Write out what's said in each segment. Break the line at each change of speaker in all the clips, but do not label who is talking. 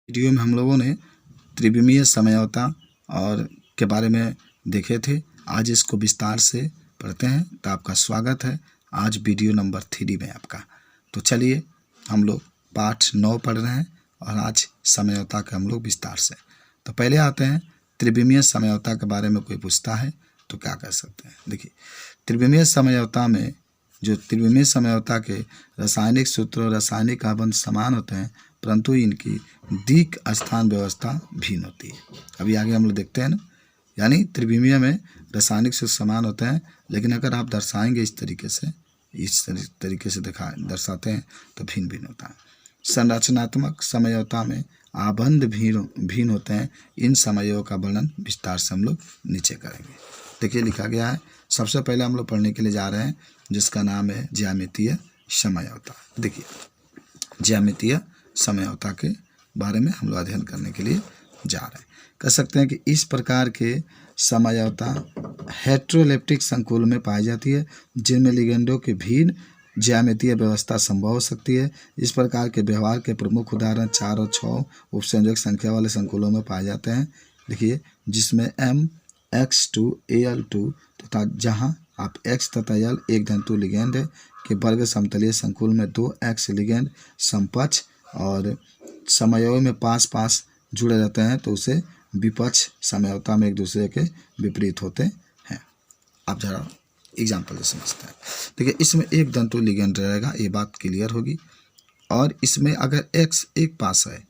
Video में हम लोगों ने त्रिविमीय समझौता और के बारे में देखे थे। आज इसको विस्तार से पढ़ते हैं। तो आपका स्वागत है आज वीडियो नंबर 3 में आपका। तो चलिए हम लोग पाठ 9 पढ़ रहे हैं और आज समझौता के हम लोग विस्तार से। तो पहले आते हैं त्रिविमीय समझौता के बारे में कोई पूछता है तो क्या कर सकते हैं। देखिए, त्रिविमीय समझौता में जो त्रिविमीय समझौता के रासायनिक सूत्र और रासायनिक आबंध समान होते हैं, परंतु इनकी दिक् स्थान व्यवस्था भिन्न होती है। अभी आगे हम लोग देखते हैं ना, यानी त्रिविमीय में रासायनिक सूत्र समान होते हैं, लेकिन अगर आप दर्शाएंगे इस तरीके से दर्शाते हैं तो भिन्न भिन्न होता है। संरचनात्मक समझौता में आबंध भिन्न होते हैं। इन समझौतों का वर्णन विस्तार से हम लोग नीचे करेंगे। देखिए लिखा गया है। सबसे पहले हम लोग पढ़ने के लिए जा रहे हैं जिसका नाम है ज्यामितीय समझौता। देखिए, ज्यामितीय समझौता के बारे में हम लोग अध्ययन करने के लिए जा रहे हैं। कह सकते हैं कि इस प्रकार के समझौता हेटेरोलेप्टिक संकुल में पाई जाती है, जिनमें लिगेंडों की भिन्न ज्यामितीय व्यवस्था संभव हो सकती है। इस प्रकार के व्यवहार के प्रमुख उदाहरण 4 और 6 उपसंयोजक संख्या वाले संकुलों में पाए जाते हैं। देखिए, जिसमें MX2 AL2 तथा जहाँ आप X तथा L एक धन्तु लिगेंड है के वर्ग समतलीय संकुल में 2X लिगेंड समपक्ष और समयों में पास पास जुड़े रहते हैं तो उसे विपक्ष समझौता में एक दूसरे के विपरीत होते हैं। आप जरा एग्जाम्पल से समझते हैं। देखिए, इसमें एक धन्तु लिगेंड रहेगा, ये बात क्लियर होगी। और इसमें अगर X एक पास है,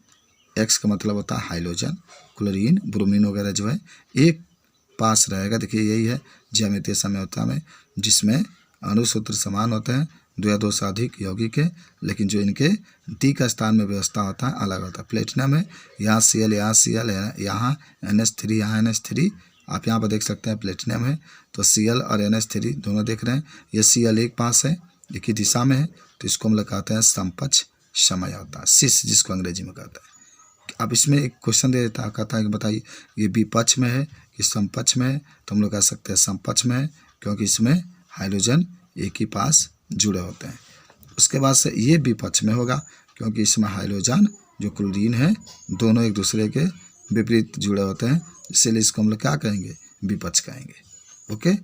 X का मतलब होता है हाइड्रोजन, क्लोरीन, ब्रोमीन वगैरह जो है एक पास रहेगा। देखिए, यही है ज्यामितीय समझौता में, जिसमें अणुसूत्र समान होते हैं, 2 या 2 से अधिक यौगिक है, लेकिन जो इनके दिक् स्थान में व्यवस्था होता है अलग होता है। प्लेटिनम है, यहाँ Cl, यहाँ Cl है, यहाँ NH3, यहाँ NH3। आप यहाँ पर देख सकते हैं प्लेटिनम है तो Cl और NH3 दोनों देख रहे हैं। ये Cl एक पास है, एक ही दिशा में है, तो इसको हम लोग कहते हैं समपक्ष समझौता, सिस जिसको अंग्रेजी में कहते हैं। अब इसमें एक क्वेश्चन दे देता है, कहता है कि बताइए ये विपक्ष में है कि समपक्ष में है, तो हम लोग कह सकते हैं समपक्ष में है, क्योंकि इसमें हाइड्रोजन एक ही पास जुड़े होते हैं। उसके बाद से ये विपक्ष में होगा, क्योंकि इसमें हाइड्रोजन जो क्लोरीन है दोनों एक दूसरे के विपरीत जुड़े होते हैं, इसीलिए इसको हम लोग क्या कहेंगे, विपक्ष कहेंगे। ओके,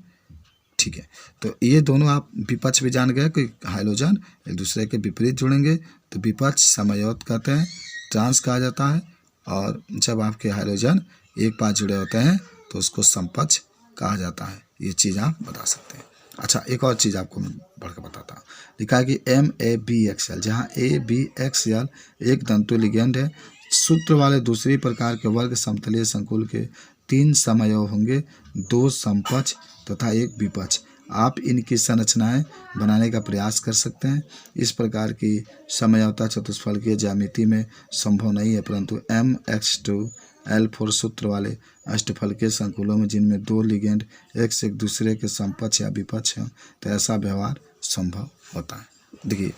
ठीक है। तो ये दोनों आप विपक्ष भी जान गए कि हाइड्रोजन एक दूसरे के विपरीत जुड़ेंगे तो विपक्ष समझौता कहते हैं, ट्रांस कहा जाता है। और जब आपके हाइड्रोजन एक पास जुड़े होते हैं तो उसको समपक्ष कहा जाता है। ये चीज़ आप बता सकते हैं। अच्छा, एक और चीज़ आपको मैं बढ़ के बताता हूँ। लिखा है कि MABXL, जहाँ ABXL एक धन्तु लिगेंड है। सूत्र वाले दूसरी प्रकार के वर्ग समतलीय संकुल के 3 समयों होंगे, 2 समपक्ष तथा 1 विपक्ष। आप इनकी संरचनाएं बनाने का प्रयास कर सकते हैं। इस प्रकार की समझौता चतुष्फलकीय ज्यामिति में संभव नहीं है, परंतु MX2 L4 सूत्र वाले अष्टफलकीय संकुलों में, जिनमें 2 लिगेंड X एक दूसरे के समपक्ष या विपक्ष हैं, तो ऐसा व्यवहार संभव होता है। देखिए,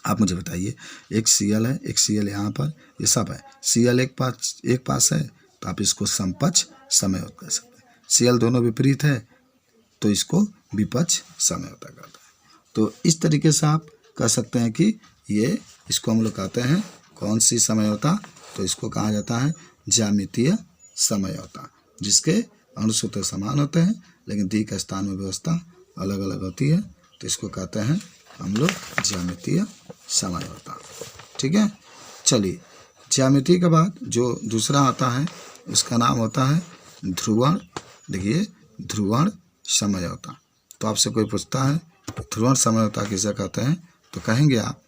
आप मुझे बताइए, एक Cl है, एक Cl यहाँ पर, ये सब है। Cl एक पास है तो आप इसको समपक्ष समझौता कर सकते हैं। Cl दोनों विपरीत है तो इसको विपक्ष समझौता कहते हैं। तो इस तरीके से आप कह सकते हैं कि ये इसको हम लोग कहते हैं कौन सी समझौता, तो इसको कहा जाता है ज्यामितीय समझौता, जिसके अणुसूत्र समान होते हैं लेकिन दिक् स्थान में व्यवस्था अलग अलग होती है, तो इसको कहते हैं हम लोग ज्यामितीय समझौता। ठीक है। चलिए, ज्यामिति के बाद जो दूसरा आता है उसका नाम होता है ध्रुवण। देखिए, ध्रुवण समझौता। तो आपसे कोई पूछता है ध्रुवण समझौता किसे कहते हैं, तो कहेंगे आप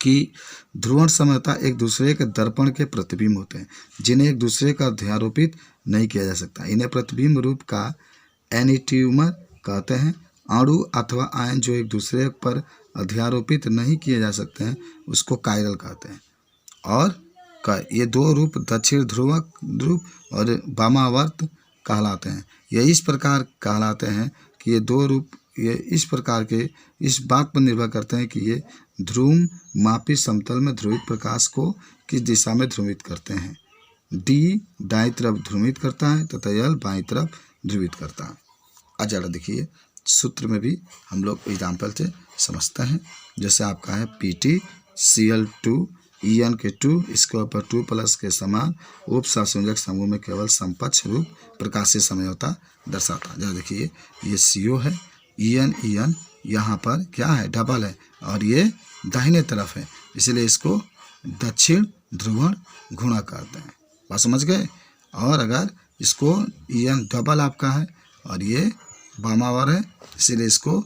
कि ध्रुवण समझौता एक दूसरे के दर्पण के प्रतिबिंब होते हैं, जिन्हें एक दूसरे का अध्यारोपित नहीं किया जा सकता। इन्हें प्रतिबिंब रूप का एनिट्यूमर कहते हैं। अणु अथवा आयन जो एक दूसरे पर अध्यारोपित नहीं किए जा सकते हैं उसको कायरल कहते हैं। और ये 2 रूप दक्षिण ध्रुवक रूप और वामावर्त कहलाते हैं। ये इस प्रकार कहलाते हैं कि ये 2 रूप ये इस प्रकार के इस बात पर निर्भर करते हैं कि ये ध्रुव मापी समतल में ध्रुवित प्रकाश को किस दिशा में ध्रुवित करते हैं। D दाईं तरफ ध्रुवित करता है तथा L बाईं तरफ ध्रुवित करता है। आज जरा देखिए, सूत्र में भी हम लोग एग्जाम्पल से समझते हैं। जैसे आपका है PT Cl2 En के 2 इसके ऊपर 2 प्लस के समान उप सहसंयोजक समूह में केवल समपक्ष रूप प्रकाशीय समझौता दर्शाता है। जरा देखिए ये CO है, En यहाँ पर क्या है, डबल है और ये दाहिने तरफ है, इसलिए इसको दक्षिण ध्रुवण घुना कहते हैं। बात समझ गए। और अगर इसको En डबल आपका है और ये वामावर्त है, इसीलिए इसको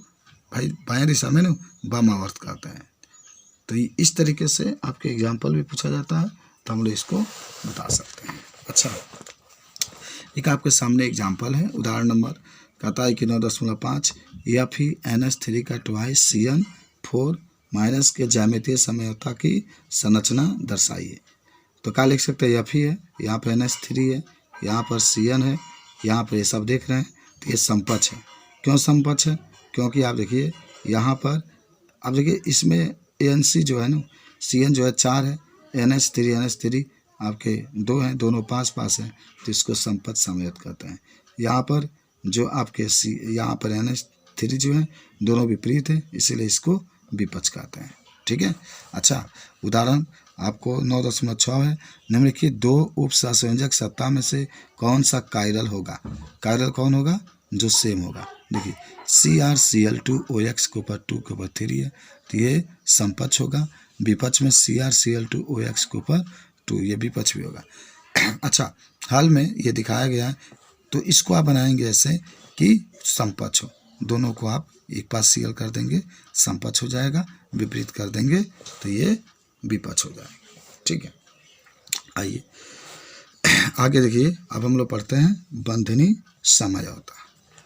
भाई बाएं दिशा में ना वामावर्त कहते हैं। तो इस तरीके से आपके एग्जाम्पल भी पूछा जाता है, तो हम लोग इसको बता सकते हैं। अच्छा, एक आपके सामने एग्जाम्पल है, उदाहरण नंबर कहता है कि 9.5 FeNH3 का ट्वाइस CN4 माइनस के ज्यामितीय समझौता की संरचना दर्शाइए। तो क्या लिख सकते हैं, Fe है, यहाँ पर NH3 है, यहाँ पर CN है, यहाँ पर ये सब देख रहे हैं, तो ये समपक्ष है। क्यों समपक्ष है? क्योंकि आप देखिए यहाँ पर, आप देखिए इसमें ANC जो है ना, CN जो है 4 है, NH3 आपके 2 हैं, दोनों पास पास हैं, तो इसको समपक्ष समझौता कहते हैं। यहाँ पर जो आपके यहाँ पर NH3 जो है दोनों विपरीत है, इसीलिए इसको विपक्ष कहते हैं। ठीक है। अच्छा, उदाहरण आपको 9.6 है, निम्नलिखित 2 उप सहसंयोजक सत्ता में से कौन सा कायरल होगा। कायरल कौन होगा, जो सेम होगा। देखिए CrCl2OX के ऊपर 2 के ऊपर 3 है, तो ये समपक्ष होगा। विपक्ष में CrCl2OX के ऊपर 2, ये विपक्ष भी होगा। अच्छा, हल में ये दिखाया गया है, तो इसको आप बनाएंगे ऐसे कि समपक्ष हो, दोनों को आप एक पास Cl कर देंगे, समपक्ष हो जाएगा, विपरीत कर देंगे तो ये विपक्ष हो जाएगा। ठीक है, आइए आगे देखिए। अब हम लोग पढ़ते हैं बंधनी समझौता।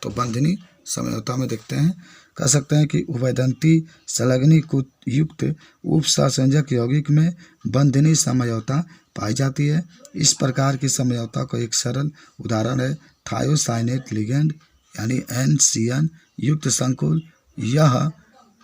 तो बंधनी समझौता में देखते हैं, कह सकते हैं कि उभयदंती संलग्नी युक्त उप सहसंयोजक यौगिक में बंधनी समझौता पाई जाती है। इस प्रकार की समझौता का एक सरल उदाहरण है थायोसाइनेट लिगेंड यानी NCN युक्त संकुल। यह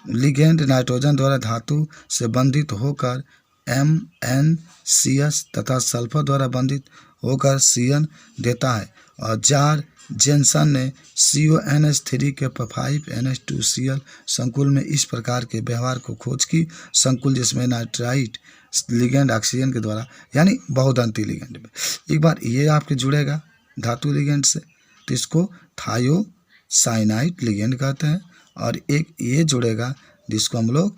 लिगेंड नाइट्रोजन द्वारा धातु से बंधित होकर MnCS तथा सल्फर द्वारा बंधित होकर CN देता है। और जार जेनसन ने CONH3 के 5NH2Cl संकुल में इस प्रकार के व्यवहार को खोज की। संकुल जिसमें नाइट्राइट लिगेंड ऑक्सीजन के द्वारा यानी बहुदंती लिगेंड में, एक बार ये आपके जुड़ेगा धातु लिगेंड से, तो इसको थायोसाइनाइट लिगेंड कहते हैं। और एक ये जुड़ेगा जिसको हम लोग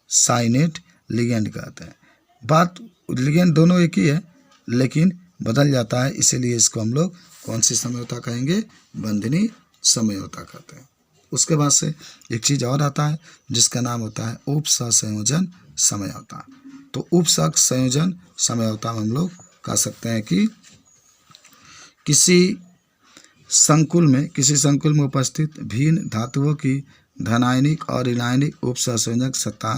साइनेट लिगेंड कहते हैं। बात लिगेंड दोनों एक ही है लेकिन बदल जाता है, इसीलिए इसको हम लोग कौन सी समझौता कहेंगे, बंधनी समझौता कहते हैं। उसके बाद से एक चीज़ और आता है जिसका नाम होता है उप सहसंयोजन समझौता। तो उप सहसंयोजन समझौता में हम लोग कह सकते हैं कि किसी संकुल में उपस्थित भिन्न धातुओं की धनायनिक और ऋणायनिक उप सहसंयोजक सत्ता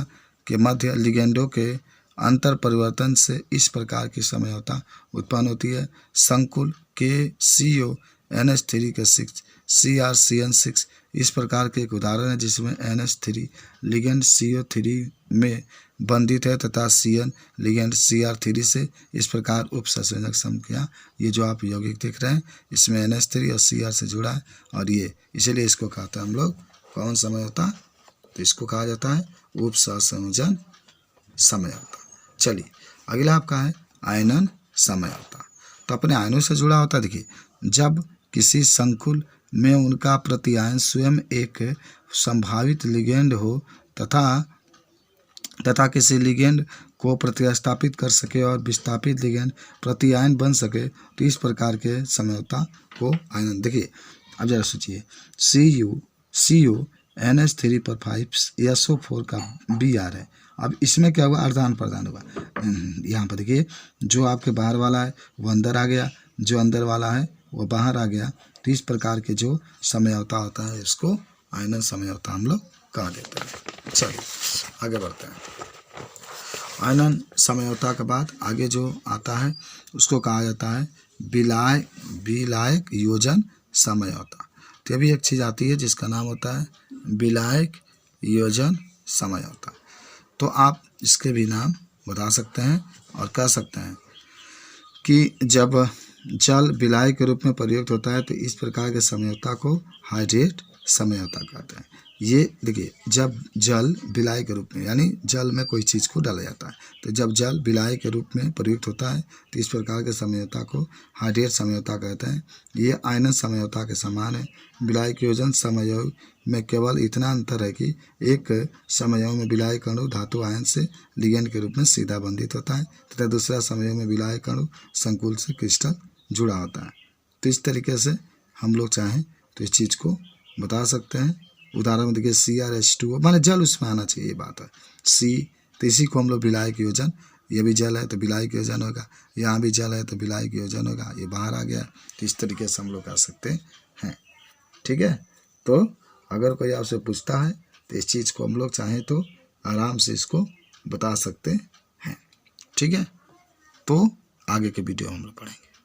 के मध्य लिगेंडों के अंतर परिवर्तन से इस प्रकार की समझौता उत्पन्न होती है। संकुल के CONH3 के 6 CrCN6 इस प्रकार के एक उदाहरण है जिसमें NH3 लिगेंड CO3 में बंधित है तथा CN लिगेंड Cr3 से। इस प्रकार उप सहसंयोजक संख्या, ये जो आप यौगिक देख रहे हैं इसमें NH3 और Cr से जुड़ा है और ये इसीलिए इसको कहते हैं हम लोग कौन समझौता, तो इसको कहा जाता है उप सहसंयोजन समझौता। चलिए अगला आपका है आयनन समझौता। तो अपने आयनों से जुड़ा होता है। देखिए जब किसी संकुल में उनका प्रतिआयन स्वयं एक संभावित लिगेंड हो तथा किसी लिगेंड को प्रतिस्थापित कर सके और विस्थापित लिगेंड प्रतिआयन बन सके, तो इस प्रकार के समझौता को आयनन। देखिए अब जरा सोचिए CuNH3 पर 5SO4 का Br है। अब इसमें क्या हुआ, अर्धान प्रदान हुआ। यहाँ पर देखिए जो आपके बाहर वाला है वो अंदर आ गया, जो अंदर वाला है वो बाहर आ गया। तो इस प्रकार के जो समझौता होता है इसको आयनन समझौता हम लोग कह देते हैं। चलिए आगे बढ़ते हैं। आयनन समझौता के बाद आगे जो आता है उसको कहा जाता है विलायक योजन समझौता। तो भी एक चीज़ आती है जिसका नाम होता है विलायक योजन समझौता। तो आप इसके भी नाम बता सकते हैं और कह सकते हैं कि जब जल विलायक के रूप में प्रयुक्त होता है तो इस प्रकार के समझौता को हाइड्रेट समझौता कहते हैं। ये देखिए, जब जल विलायक के रूप में, यानी जल में कोई चीज़ को डाला जाता है, तो जब जल विलायक के रूप में प्रयुक्त होता है तो इस प्रकार के समझौता को हाइड्रेट समझौता कहते हैं। ये आयनन समझौता के समान है। विलायक योजन समयोग में केवल इतना अंतर है कि एक समयोग में विलायक अणु धातु आयन से लिगेंड के रूप में सीधा बंधित होता है तथा दूसरा समयोग में विलायक अणु संकुल से क्रिस्टल जुड़ा होता है। तो इस तरीके से हम लोग चाहें तो इस चीज़ को बता सकते हैं। उदाहरण में देखिए CrH2O, माने जल उसमें आना चाहिए, ये बात है। सी, तो इसी को हम लोग विलायक योजन, ये भी जल है तो विलायक योजन होगा, यहाँ भी जल है तो विलायक योजन होगा, ये बाहर आ गया। तो इस तरीके से हम लोग कर सकते हैं। ठीक है, तो अगर कोई आपसे पूछता है तो इस चीज़ को हम लोग चाहें तो आराम से इसको बता सकते हैं। ठीक है, तो आगे के वीडियो हम लोग पढ़ेंगे।